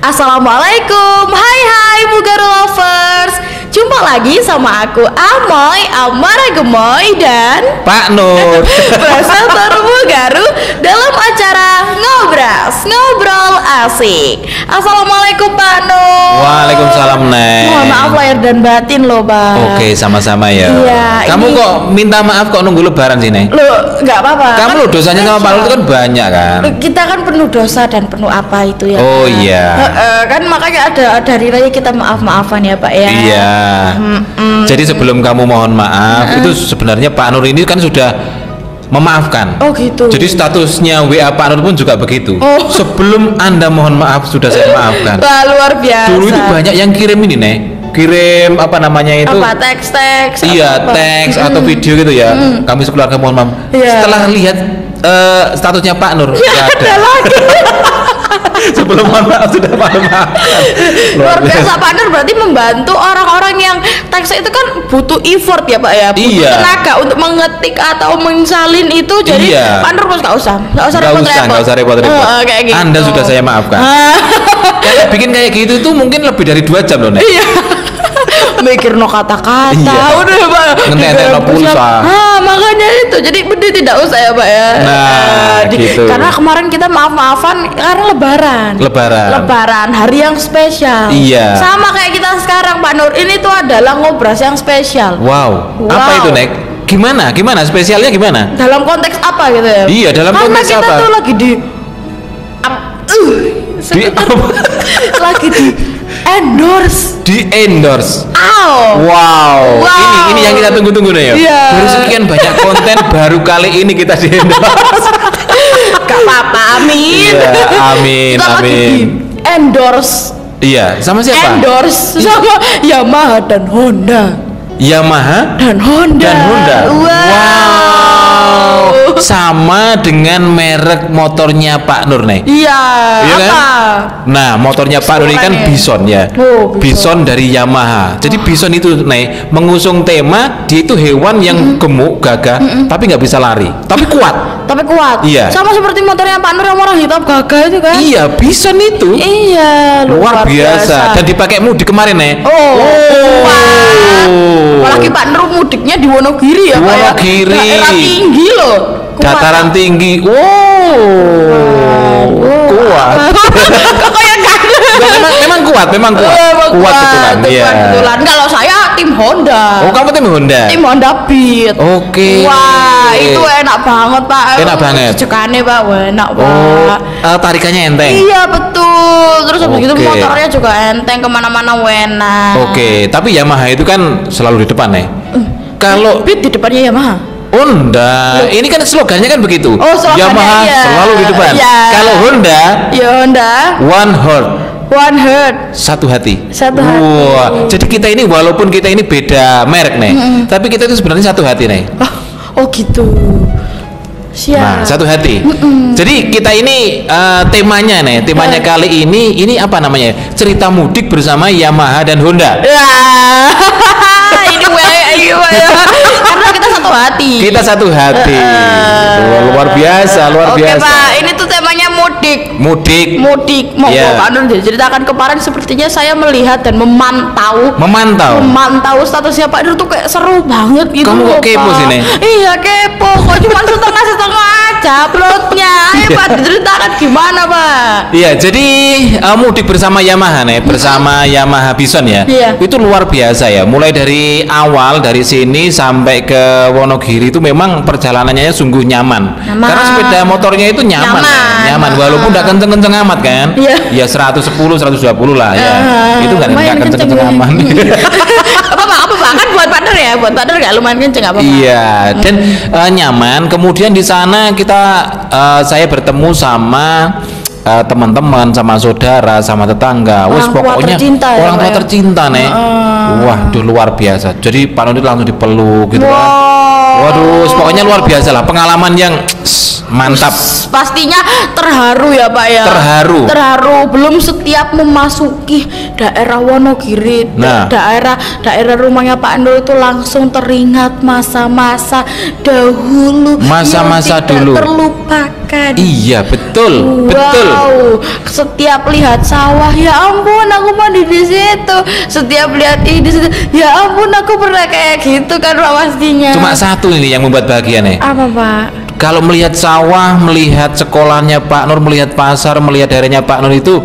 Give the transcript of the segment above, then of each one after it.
Assalamualaikum, hai Mugaru lovers. Jumpa lagi sama aku Amoy, Amara Gemoy dan Pak Nur presenter Mugaru dalam acara Ngobrol Asik. Assalamualaikum Pak Nur. Waalaikumsalam Neng. Mohon maaf lahir dan batin loh Pak. Oke, sama-sama ya. Iya, Kamu ini... kok minta maaf kok nunggu lebaran sih Neng? Loh, nggak apa-apa. Kamu kan loh dosanya sama Pak Nur itu kan banyak kan? Kita kan penuh dosa dan penuh apa itu ya. Oh Pak? iya. Kan makanya ada hari raya kita maaf-maafan ya Pak ya. Iya. Jadi sebelum kamu mohon maaf, itu sebenarnya Pak Nur ini kan sudah memaafkan. Oh gitu. Jadi statusnya WA Pak Nur pun juga begitu. Oh. Sebelum Anda mohon maaf sudah saya maafkan. Wah, luar biasa. Dulu itu banyak yang kirim ini Nek. Kirim apa namanya itu? Apa teks? Iya, apa? teks atau video gitu ya. Kami sekeluarga mohon maaf. Iya. Setelah lihat statusnya Pak Nur, Ya, nggak ada lagi. Sebelum mohon maaf sudah mohon maaf. Luar biasa Pak Nur berarti membantu orang-orang yang teks itu kan butuh effort ya Pak ya. Butuh Iya. tenaga untuk mengetik atau mensalin itu. Jadi Iya. Pak Nur nggak usah Nggak usah repot-repot. Kayak gitu. Anda sudah saya maafkan. Kayak bikin kayak gitu tuh mungkin lebih dari 2 jam loh Nek. Iya. Mikir no kata-kata Iya. udah Pak Ngetetek no pulsa. Makanya itu jadi bener tidak usah ya Pak ya. Nah, gitu. Karena kemarin kita maaf-maafan karena lebaran hari yang spesial. Iya. Sama kayak kita sekarang Pak Nur, ini tuh adalah ngobras yang spesial. Wow. Wow. Apa itu Nek? Gimana spesialnya gimana? Dalam konteks apa gitu ya? Iya, dalam karena konteks kita apa? tuh lagi di lagi di endorse. Di endorse. Wow. Wow. Ini yang kita tunggu-tunggu nih ya. Iya. Baru sekian banyak konten baru kali ini kita di endorse. Gak apa-apa, amin. Iya, amin, Kita lagi amin. di endorse. Iya, sama siapa? Endorse sama Yamaha dan Honda. Yamaha Dan Honda. Wow. Sama dengan merek motornya Pak Nur nih. Iya. Iya apa? kan? Nah, motornya Pak Nur ini kan Suaranya. Bison ya. Oh, Bison dari Yamaha. Jadi Bison itu nih mengusung tema dia itu hewan yang gemuk, gagah, tapi nggak bisa lari, tapi kuat. Tapi kuat. Iya. Sama seperti motornya Pak Nur yang warna hitam gagah itu kan? Iya, Bison itu Iya, luar biasa. Dan dipakai mudik kemarin nih. Oh, kuat. Apalagi Pak Nur mudiknya di Wonogiri ya, Pak ya. Wonogiri. Daerah tinggi loh. Kuat. Dataran tinggi. Wow. Kuat. Kok kayak kan? memang kuat. Kuat betulan. Iya. Betulan. Kalau saya tim Honda. Oh, kamu tim Honda. Tim Honda Beat. Oke. Wah, itu enak banget Pak. Enak banget. Jejakane Pak, enak Pak. Oh, tarikannya enteng. Iya betul. Terus habis itu Oke. motornya juga enteng, kemana-mana enak. Oke, tapi Yamaha itu kan selalu di depan nih. Kalau Beat di depannya Yamaha. Honda, ini kan slogannya kan begitu. Oh, slogannya, Yamaha iya. selalu di depan. Iya. Kalau Honda, Ya Honda, one heart, one heart. satu hati. Satu hati. Wah, jadi kita ini walaupun kita ini beda merek nih, tapi kita itu sebenarnya satu hati nih. Oh gitu. Siap. Nah, satu hati. Jadi kita ini temanya nih, temanya kali ini apa namanya? Cerita mudik bersama Yamaha dan Honda. Ya. ini karena kita satu hati. Kita satu hati. Luar biasa. Oke Pak, ini tuh temanya mudik. Mudik. Mau Iya. Pak Nur ceritakan kemarin sepertinya saya melihat dan memantau statusnya Pak Nur tuh kayak seru banget gitu. Kamu kok loh, kepo Pak. sih, Nek? Iya kepo, kok cuma setengah aja uploadnya. Ayo Pak diceritakan gimana Pak? Iya, jadi mudik bersama Yamaha nih, bersama Yamaha Bison ya. Iya. Itu luar biasa ya. Mulai dari awal dari sini sampai ke Wonogiri itu memang perjalanannya sungguh nyaman. Karena sepeda motornya itu nyaman. Walaupun nggak kenceng-kenceng amat kan. Iya. Ya 110 120 lah ya. Itu nggak lumayan kenceng-kenceng kenceng. aman. apa kan buat partner ya, buat partner nggak lumayan kenceng apa? Iya, dan nyaman. Kemudian di sana saya bertemu sama teman-teman, sama saudara, sama tetangga. Orang tua Pokoknya tercinta ya, orang tua Pak ya? tercinta nih. Waduh, luar biasa. Jadi Pak Nur langsung dipeluk gitu kan. Waduh, pokoknya luar biasa lah, pengalaman yang mantap. Pastinya terharu ya Pak ya. Terharu. Belum setiap memasuki daerah Wonogiri, Nah. daerah rumahnya Pak Nur itu langsung teringat masa-masa dahulu. Masa-masa yang tidak dulu. terlupakan. merasakan. Iya, betul. Wow. Betul. Setiap lihat sawah, ya ampun aku mandi di situ. Setiap lihat ini di situ, ya ampun aku pernah kayak gitu kan Pak pastinya. Cuma satu ini yang membuat bahagia nih. Apa Pak? Kalau melihat sawah, melihat sekolahnya Pak Nur, melihat pasar, melihat daerahnya Pak Nur itu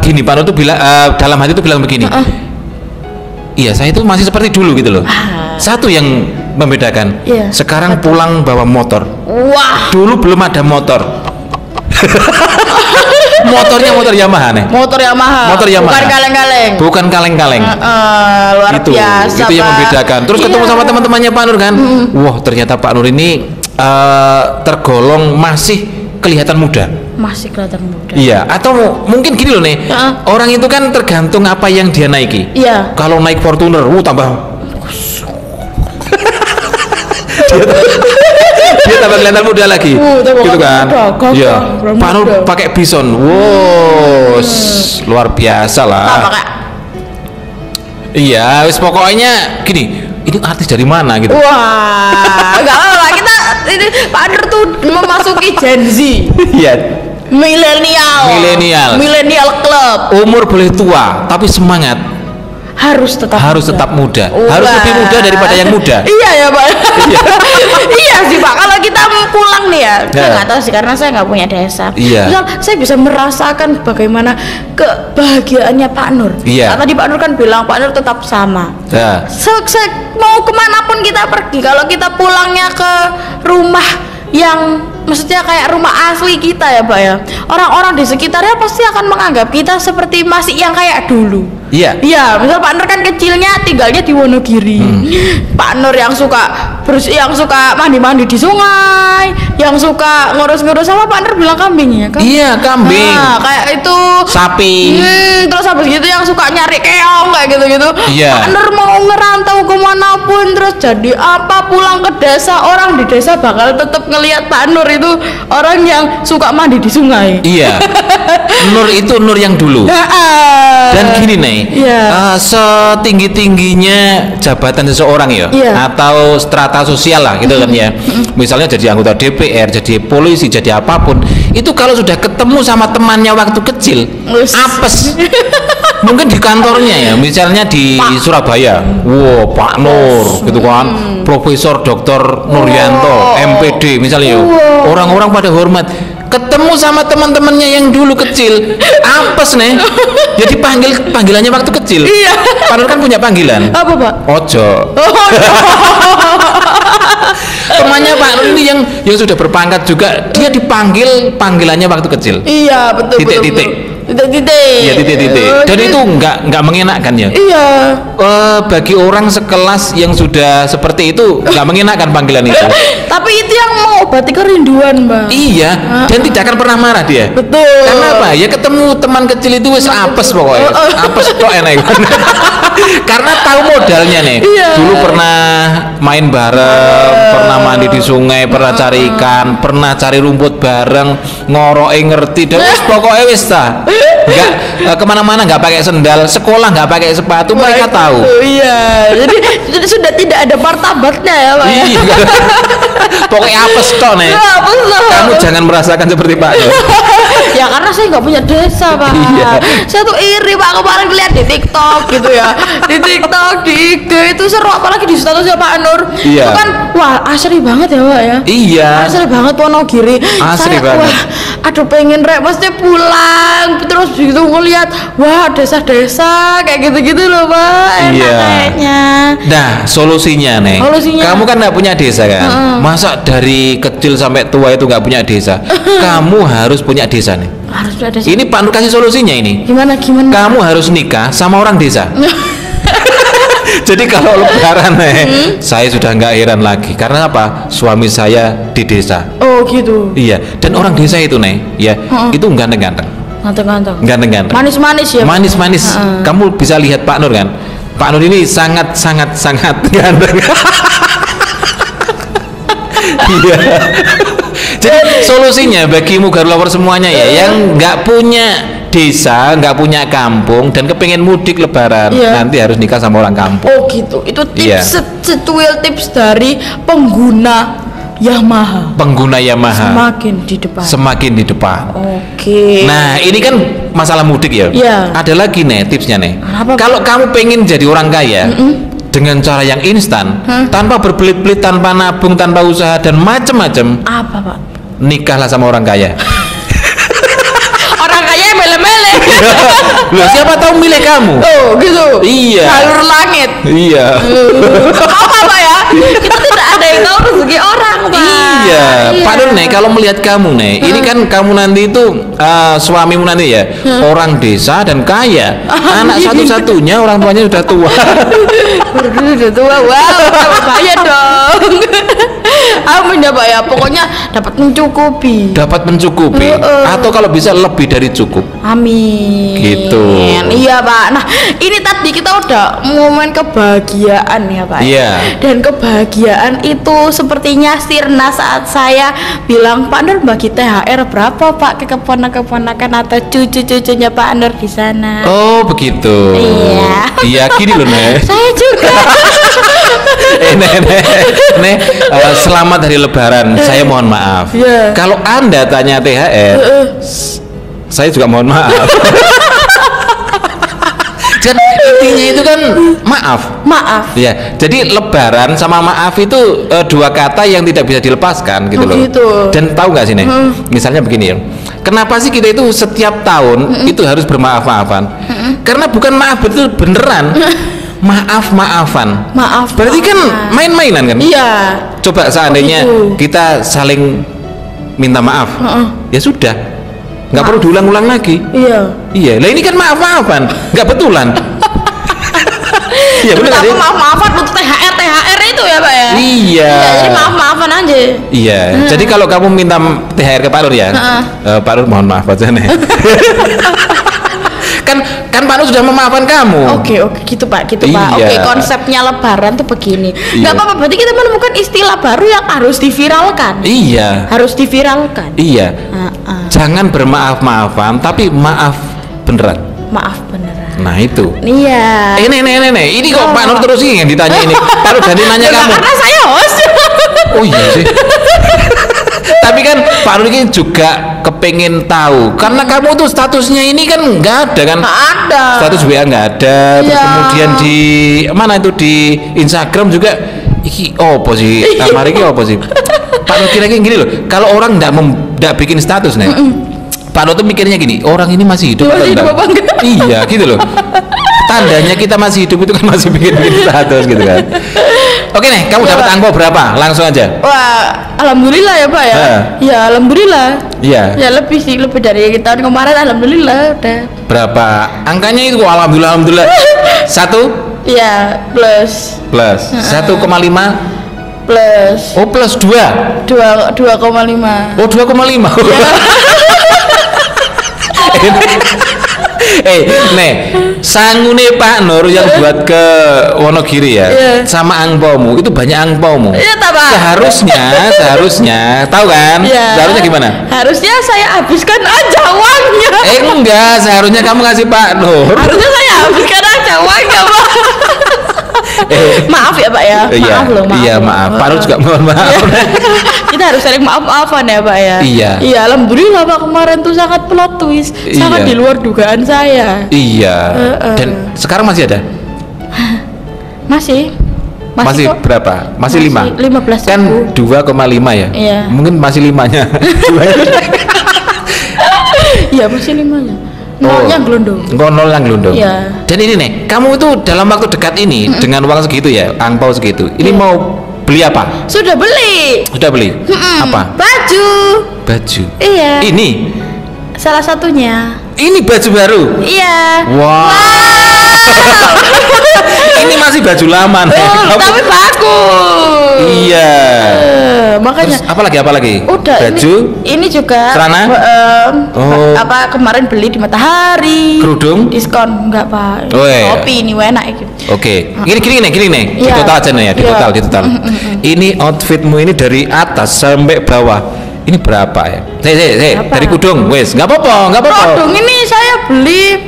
gini, Pak Nur tuh bilang dalam hati itu bilang begini. Iya, saya itu masih seperti dulu gitu loh. Satu yang membedakan. Iya, sekarang pulang bawa motor. Wah. Dulu belum ada motor. Motornya motor Yamaha nih. Motor Yamaha. Bukan kaleng-kaleng. Bukan kaleng-kaleng. Luar biasa. Itu yang membedakan. Terus ketemu sama teman-temannya Pak Nur kan. Wah, ternyata Pak Nur ini tergolong masih kelihatan muda. Masih kelihatan muda. Iya, atau mungkin gini loh nih. Orang itu kan tergantung apa yang dia naiki. Iya. Kalau naik Fortuner, tambah dia tambah kelihatan muda lagi. Gitu kan. Iya. Pak Nur pakai Bison. Wow, luar biasa lah. Iya, wis pokoknya gini. Ini artis dari mana gitu? Wah, enggak apa-apa, kita ini Pak Nur tuh memasuki Gen Z. Iya. Milenial club. Umur boleh tua, tapi semangat harus tetap muda. Harus lebih muda daripada yang muda. Iya ya Pak. Iya sih Pak. Kalau kita pulang nih ya, saya nggak tahu sih karena saya nggak punya desa. Misal saya bisa merasakan bagaimana kebahagiaannya Pak Nur. Karena tadi Pak Nur kan bilang Pak Nur tetap sama. Saya mau kemanapun kita pergi, kalau kita pulangnya ke rumah yang maksudnya kayak rumah asli kita ya Pak ya, orang-orang di sekitarnya pasti akan menganggap kita seperti masih yang kayak dulu. Iya. Iya, misal Pak Nur kan kecilnya tinggalnya di Wonogiri. Pak Nur yang suka mandi-mandi di sungai, yang suka ngurus-ngurus sama Pak Nur bilang kambingnya kan? Iya, kambing. Nah, kayak itu sapi. Terus habis gitu yang suka nyari keong kayak gitu-gitu. Iya. Pak Nur mau ngerantau kemanapun terus jadi apa pulang ke desa, orang di desa bakal tetap ngelihat Pak Nur itu orang yang suka mandi di sungai. Iya. Nur itu Nur yang dulu. Dan gini nih, setinggi-tingginya jabatan seseorang ya, atau strata sosial lah gitu kan ya. Misalnya jadi anggota DPR, jadi polisi, jadi apapun. Itu kalau sudah ketemu sama temannya waktu kecil, apes. Mungkin di kantornya ya, misalnya di Surabaya. Wow, Pak Nur gitu kan. Profesor Dr. Nuryanto, MPD misalnya. Orang-orang pada hormat. Ketemu sama teman-temannya yang dulu kecil, apes nih. Jadi panggilannya waktu kecil. Iya. Pak Nur kan punya panggilan. Apa Pak? Ojo. Temannya Pak Nur ini yang sudah berpangkat juga, dia dipanggil panggilannya waktu kecil. Iya, betul. Titik-titik. Iya, titik-titik. Dan itu nggak mengenakan ya. Iya. Bagi orang sekelas yang sudah seperti itu nggak mengenakan panggilan itu. Tapi itu yang mengobati kerinduan, Mbak. Iya. Dan tidak akan pernah marah dia. Betul. Karena apa? Ya ketemu teman kecil itu wis apes pokoknya. Apes kok enak. Karena tahu modalnya nih. Iya. Dulu pernah main bareng, pernah mandi di sungai, pernah cari ikan, pernah cari rumput bareng, ngoroke ngerti. Dan wis pokoknya wis ta. Enggak kemana-mana nggak pakai sendal, sekolah nggak pakai sepatu, mereka tahu. Iya, jadi sudah tidak ada martabatnya ya Pak. Iya. Pokoknya apes tok nih. Kamu jangan merasakan seperti Pak. Ya karena saya nggak punya desa Pak. Iya. Saya tuh iri Pak, kemarin lihat di TikTok gitu ya, di TikTok, di IG itu seru, apalagi di statusnya Pak Nur. Iya. Itu kan wah asri banget ya Pak ya. Iya. Asri banget Wonogiri. Asri banget. Wah, aduh pengen pasti pulang terus gitu ngeliat wah desa-desa kayak gitu-gitu loh Pak. Enak kayaknya. Nah solusinya nih, kamu kan nggak punya desa kan, masa dari kecil sampai tua itu nggak punya desa. Kamu harus punya desa nih. Harus punya desa. Ini Pak Nur kasih solusinya ini. Gimana? Kamu harus nikah sama orang desa. Jadi kalau lebaran saya sudah nggak heran lagi karena apa? Suami saya di desa. Oh gitu. Iya. Dan orang desa itu ya, itu ganteng-ganteng. Ganteng-ganteng. Manis-manis ya. Manis-manis. Kamu bisa lihat Pak Nur kan? Pak Nur ini sangat ganteng. Iya. Jadi solusinya bagi Mugar Lover semuanya ya, yang nggak punya desa, nggak punya kampung dan kepengen mudik lebaran, nanti harus nikah sama orang kampung. Oh gitu. Itu tips, setuil tips dari pengguna Yamaha. Pengguna Yamaha semakin di depan. Oke. Nah, ini kan masalah mudik ya. Iya. Ada lagi nih tipsnya nih. Apa, kalau kamu pengen jadi orang kaya dengan cara yang instan, tanpa berbelit-belit, tanpa nabung, tanpa usaha dan macam-macam. Apa, Pak? Nikahlah sama orang kaya. Orang kaya mele-mele. Loh, siapa tahu milih kamu? Oh, gitu. Iya. Jalur langit. Iya. Apa, Pak ya? Kita tidak ada yang tahu rezeki orang, Pak. Iya. Pak Nur nih, kalau melihat kamu nih, ini kan kamu nanti itu suamimu nanti ya, orang desa dan kaya. Anak satu-satunya, orang tuanya sudah tua. Sudah tua, wow, bahaya dong. Amin ya, Pak ya. Pokoknya dapat mencukupi. Atau kalau bisa lebih dari cukup. Amin. Gitu. Iya, Pak. Nah, ini tadi kita udah ngomongin kebahagiaan ya, Pak. Iya. Dan kebahagiaan itu sepertinya sirna saat saya bilang, Pak Nur bagi THR berapa, Pak, ke keponakan atau cucu-cucunya Pak Nur di sana. Oh, begitu. Iya. Iya, gini loh, Nek. Saya juga. Nek, selamat hari Lebaran. Saya mohon maaf. Yeah. Kalau Anda tanya THR, saya juga mohon maaf. Dan intinya itu kan maaf. Ya, jadi Lebaran sama maaf itu dua kata yang tidak bisa dilepaskan gitu loh. Gitu. Dan tahu nggak sih, Nek? Misalnya begini ya. Kenapa sih kita itu setiap tahun itu harus bermaaf-maafan? Karena bukan maaf betul beneran. Maaf-maafan. Berarti kan main-mainan kan? Iya. Coba seandainya kita saling minta maaf, ya sudah, nggak perlu diulang-ulang lagi. Iya. Lah ini kan maaf-maafan, nggak betulan. Iya benar sih. Maaf-maafan untuk THR itu ya, Pak ya. Iya. Jadi maaf-maafan aja. Iya. Jadi kalau kamu minta THR ke Pak Nur ya, Pak Nur mohon maaf aja nih. kan Pak Nur sudah memaafkan kamu. Oke, gitu Pak, Pak. Oke, konsepnya Lebaran tuh begini. Nggak apa-apa, berarti kita menemukan istilah baru yang harus diviralkan. Iya. Iya. Jangan bermaaf-maafan, tapi maaf beneran. Nah itu. Iya. Ini kok Pak Nur terus yang ditanya ini. Pak Nur jadi nanya kamu. Karena saya host. Oh iya sih. Tapi kan Pak Nur ini juga kepengen tahu, karena kamu tuh statusnya ini kan nggak ada kan? Nggak ada. Status WA nggak ada. Terus kemudian di mana itu di Instagram juga. Iki apa sih? Kamar iki apa sih? Pak Nur kira-kira gini loh. Kalau orang nggak bikin status nih, Pak Nur tuh mikirnya gini, orang ini masih hidup atau enggak? Iya gitu loh. Tandanya kita masih hidup itu kan masih bikin status gitu kan. Oke nih, kamu dapat angpau berapa? Langsung aja. Wah, alhamdulillah ya, Pak ya. Ya, alhamdulillah. Iya. Ya lebih dari tahun kemarin, alhamdulillah udah. Berapa? Angkanya itu alhamdulillah. 1? Iya, plus. 1,5? Plus. Oh, plus 2. 2,5. Oh, 2,5. Nih, sangune Pak Nur yang buat ke Wonogiri ya, sama angpaumu itu banyak angpaumu. Iya, Pak. Seharusnya, tahu kan? Seharusnya gimana? Harusnya saya habiskan aja uangnya. Enggak, seharusnya kamu ngasih Pak Nur. Harusnya saya habiskan aja uangnya, Pak. Maaf ya, Pak ya. Maaf loh, maaf. Iya, maaf. Pak Nur juga mohon maaf. Kita harus saling maaf-maafan ya, Pak ya. Iya, alhamdulillah Pak, kemarin tuh sangat plot twist, sangat di luar dugaan saya. Iya. Dan sekarang masih ada? Masih kok. Berapa? Masih 5? 15 kan 2,5 ya? Iya. Mungkin masih 5-nya. Iya, masih 5-nya. Nolnya gelondong. Nol yang gelondong. Iya. Dan ini nih, kamu itu dalam waktu dekat ini dengan uang segitu ya, angpau segitu. Ini mau beli apa? Sudah beli. Apa? Baju. Iya. Ini salah satunya. Ini baju baru. Iya. Wow. Ini masih baju lama nih. Tapi bagus. Iya. Makanya. Terus apa lagi? Udah. Baju. Ini juga. Celana. Kemarin beli di Matahari. Kerudung. Diskon enggak, Pak. Kopi ini enak gitu. Oke. Gini nih. Di total aja nih ya. Di total. Ini outfitmu ini dari atas sampai bawah. Ini berapa ya? Dari kudung, wes, nggak apa-apa. Kudung ini saya beli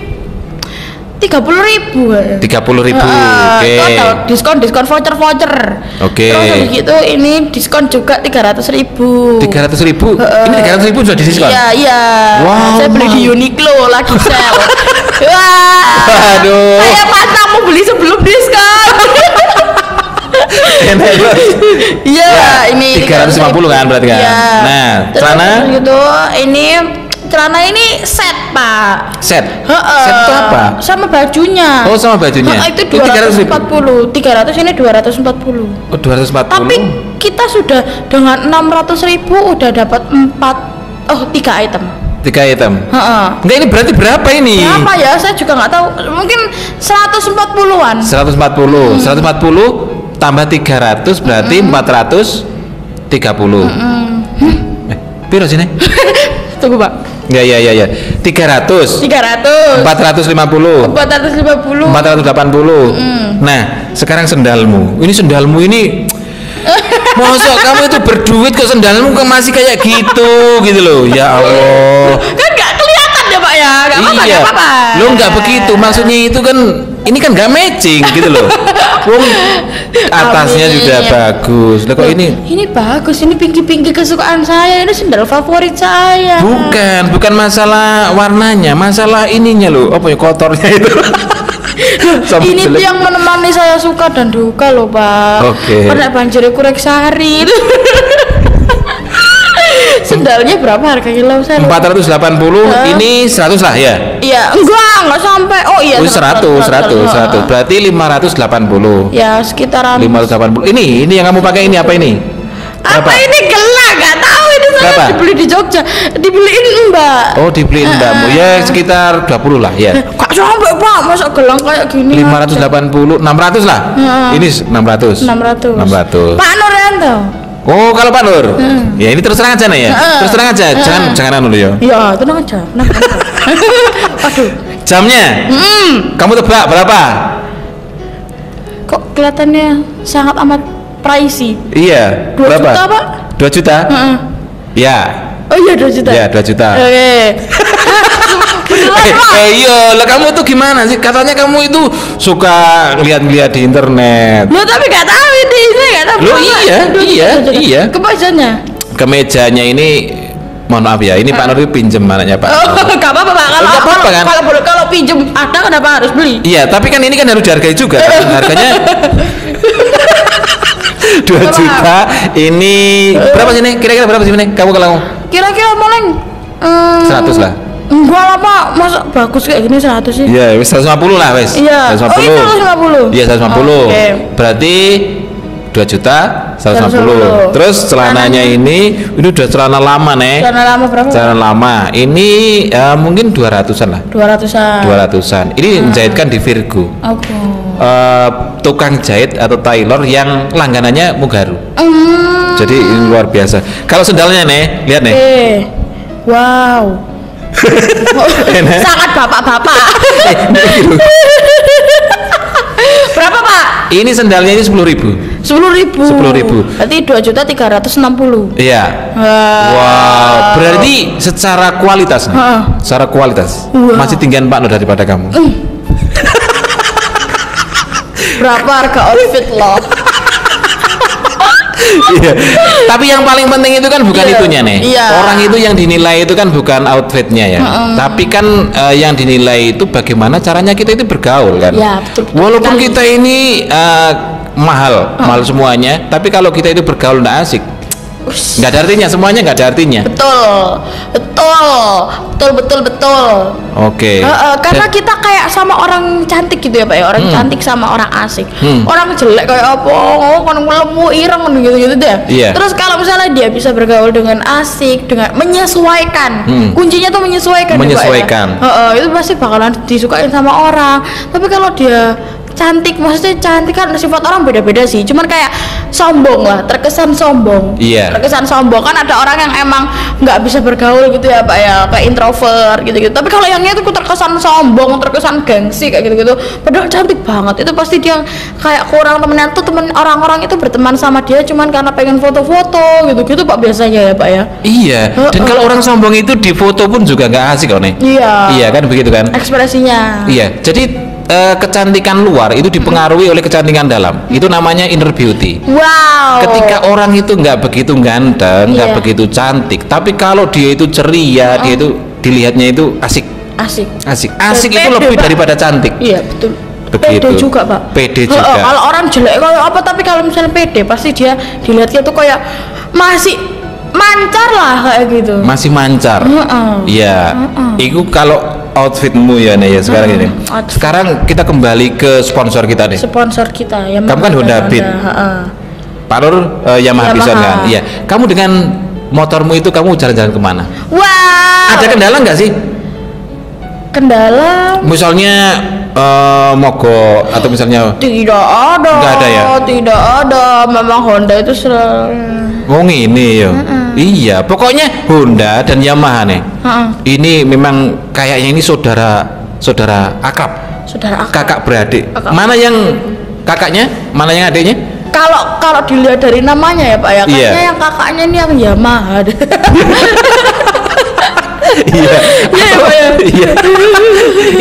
3 30.000. 30.000. Oke. Itu ada diskon voucher. Oke. Terus habis gitu ini diskon juga 300.000. 300.000. Ini 300.000 sudah diskon. Iya. Wow, saya beli di Uniqlo lagi sale. Wah. Aduh. Saya pasang mau beli sebelum diskon. Iya, ini 350 kan berarti kan. Iya. Nah, celana gitu celana ini set, Pak. Set itu apa? Sama bajunya. Oh, sama bajunya. Itu 240. 300 ini 240. Oh, 240. Tapi kita sudah dengan 600.000 udah dapat 3 item. 3 item. Enggak, ini berarti berapa ini? Berapa ya? Saya juga nggak tahu. Mungkin 140-an. 140 tambah 300 berarti 430. Piro sini? Tunggu, Pak. Ya. 300. 450. 480. Nah, sekarang sendalmu. Ini sendalmu ini mosok kamu itu berduit kok sendalmu masih kayak gitu loh. Ya Allah. Kan nggak kelihatan ya, Pak ya? Nggak apa-apa, Iya. nggak apa-apa. Lo nggak begitu. Maksudnya itu kan ini kan nggak matching gitu loh. Atasnya Amin. juga bagus. Loh, kok ini? Ini bagus. Ini pinky kesukaan saya. Ini sendal favorit saya. Bukan masalah warnanya, masalah ininya loh. Apa ya, kotornya itu. Ini tuh yang menemani saya suka dan duka loh, Pak. Oke. Pernah banjir kurek sari. Sendalnya berapa harganya lo? 480. Ini 100 lah ya. Iya, enggak sampai. Oh iya, 100. Berarti 580. Ya, sekitaran 580. Ini yang kamu pakai ini apa ini? Apa ini gelang? Gak tahu ini saya Berapa? dibeli di Jogja. Dibeliin Mbak. Oh, dibeliin mbakmu. Ya sekitar 20 lah ya. Kak sampai, Pak, masa gelang kayak gini? 580, 600 lah. Ini 600. 600. Pak Nurianto. Oh, kalau Pak Nur. Ya ini terus terang aja nih ya. Terus terang aja, jangan anu ya. Iya, tenang aja. Aduh. Jamnya? Kamu tebak berapa? Kok kelihatannya sangat amat pricey. Iya. 2 berapa? juta, Pak? 2 juta? Ya. Oh iya, 2 juta. Ya, 2 juta. Oke. Beneran, Pak? Iya, lah kamu tuh gimana sih? Katanya kamu itu suka lihat-lihat di internet. Lo tapi gak tahu ini, saya gak tahu. Loh, iya. Kebajanya. Kemejanya ini, mohon maaf ya, ini Pak Nur itu pinjem anaknya Pak. Gak apa-apa, Pak. Nggak apa-apa, kan? Kalau pinjem ada kenapa harus beli? Iya, tapi kan ini kan harus dihargai juga. Harganya 2 juta. Ini berapa sih nih? Kira-kira berapa sih nih? Kamu kalau Kira-kira paling 100 lah. Enggak lah, Pak. Masa bagus kayak gini 100 sih? Iya, wis 150 lah, wis. Iya. 150. Oh, itu 150. Iya, 150. Oke. Berarti 2 juta 150. Terus celananya ini udah celana lama nih. Celana lama berapa? Celana lama. Ini mungkin 200-an lah. 200-an. 200-an. Ini menjahitkan di Virgo. Oke. Tukang jahit atau tailor yang langganannya Mugaru. Jadi ini luar biasa. Kalau sendalnya nih, lihat nih. Wow. Sangat bapak-bapak. Berapa, Pak? Ini sendalnya ini 10.000. 10.000. Berarti 2.360.000. Iya. Wow. Berarti secara kualitas nih. Secara kualitas masih tinggian Pak Nur daripada kamu. Berapa harga outfit lo? Iya. Tapi yang paling penting itu kan bukan itunya nih. Iya. Orang itu yang dinilai itu kan bukan outfitnya ya. Tapi kan yang dinilai itu bagaimana caranya kita itu bergaul kan. Ya, betul. Walaupun kita ini mahal semuanya, tapi kalau kita itu bergaul nggak asik, nggak ada artinya, semuanya nggak ada artinya. Betul. Oke. Karena kita kayak sama orang cantik gitu ya, Pak ya. Orang cantik sama orang asik. Orang jelek kayak apa? Kan lemu ireng gitu deh. Iya. Terus kalau misalnya dia bisa bergaul dengan asik, dengan menyesuaikan. Kuncinya tuh menyesuaikan. Menyesuaikan. Ya, Pak, ya? Itu pasti bakalan disukain sama orang. Tapi kalau dia cantik, maksudnya cantik kan sifat orang beda-beda sih, cuman kayak sombong lah, terkesan sombong. Iya. Terkesan sombong kan ada orang yang emang nggak bisa bergaul gitu ya, Pak ya, kayak introvert gitu-gitu. Tapi kalau yang itu terkesan sombong, terkesan gengsi kayak gitu-gitu, padahal cantik banget, itu pasti dia kayak kurang temennya tuh, temen orang-orang itu berteman sama dia cuman karena pengen foto-foto gitu-gitu, Pak, biasanya ya, Pak ya. Iya. Dan kalau orang sombong itu di foto pun juga nggak asik kok nih. Iya. Iya kan begitu kan. Ekspresinya. Iya. Jadi kecantikan luar itu dipengaruhi oleh kecantikan dalam. Itu namanya inner beauty. Wow. Ketika orang itu nggak begitu ganteng, nggak begitu cantik, tapi kalau dia itu ceria, dia itu dilihatnya itu asik. Asik itu lebih daripada cantik. Iya, betul. Begitu. Pede juga, Pak. Pede juga. Kalau orang jelek kayak apa, tapi kalau misalnya pede pasti dia dilihatnya tuh kayak masih mancar lah kayak gitu. Masih mancar. Iya. Itu kalau outfitmu ya nih ya sekarang ini. Sekarang kita kembali ke sponsor kita nih. Sponsor kita ya. Kamu kan Honda Beat. Pak Nur Yamaha Bison kan. Iya. Kamu dengan motormu itu kamu jalan-jalan kemana? Wow. Ada kendala nggak sih? Kendala? Misalnya mogok atau misalnya? Tidak ada. Nggak ada ya? Tidak ada. Memang Honda itu selalu. Oh ini ya. Iya. Pokoknya Honda dan Yamaha nih. Ini memang kayaknya ini saudara akrab. Saudara akrab. Kakak beradik. Mana yang kakaknya? Mana yang adiknya? Kalau dilihat dari namanya ya Pak ya, kayaknya yang kakaknya ini yang Yamaha. Iya. Iya.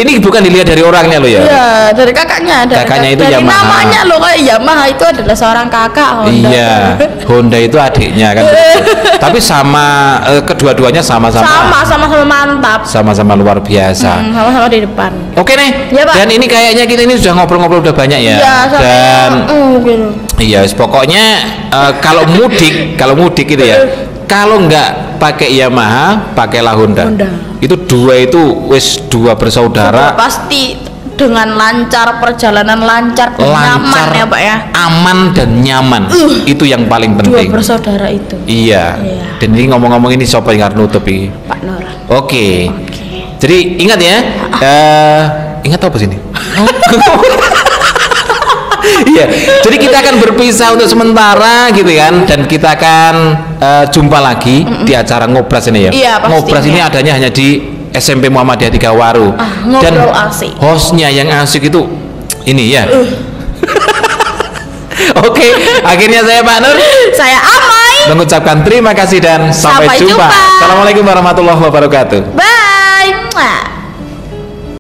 Ini bukan dilihat dari orangnya lo ya. Iya, dari kakaknya. Kakaknya itu dari Yamaha. Namanya lo kayak Yamaha itu adalah seorang kakak Honda. Iya. Honda itu adiknya kan. Tapi sama kedua-duanya sama-sama mantap. Sama-sama luar biasa. Sama-sama di depan. Oke nih. Ya, Pak. Dan ini kayaknya kita ini sudah ngobrol-ngobrol udah banyak ya. Iya, dan gitu. Iya, pokoknya kalau mudik gitu ya. Kalau nggak pakai Yamaha, pakailah Honda. Itu dua bersaudara. Pasti dengan lancar, perjalanan lancar dan nyaman ya Pak ya. Aman dan nyaman. Itu yang paling penting. Dua bersaudara itu. Iya. Dan ini ngomong-ngomong ini siapa yang harus nutup ini? Pak Nur. Oke. Jadi ingat ya. Ingat apa sih ini? Iya, jadi kita akan berpisah untuk sementara gitu kan, dan kita akan jumpa lagi di acara Ngobras ini ya. Iya, Ngobras ini adanya hanya di SMP Muhammadiyah 3 Waru. Dan hostnya yang asik itu ini ya. Oke, akhirnya saya Pak Nur, saya Amai mengucapkan terima kasih dan sampai jumpa. Assalamualaikum warahmatullahi wabarakatuh. Bye.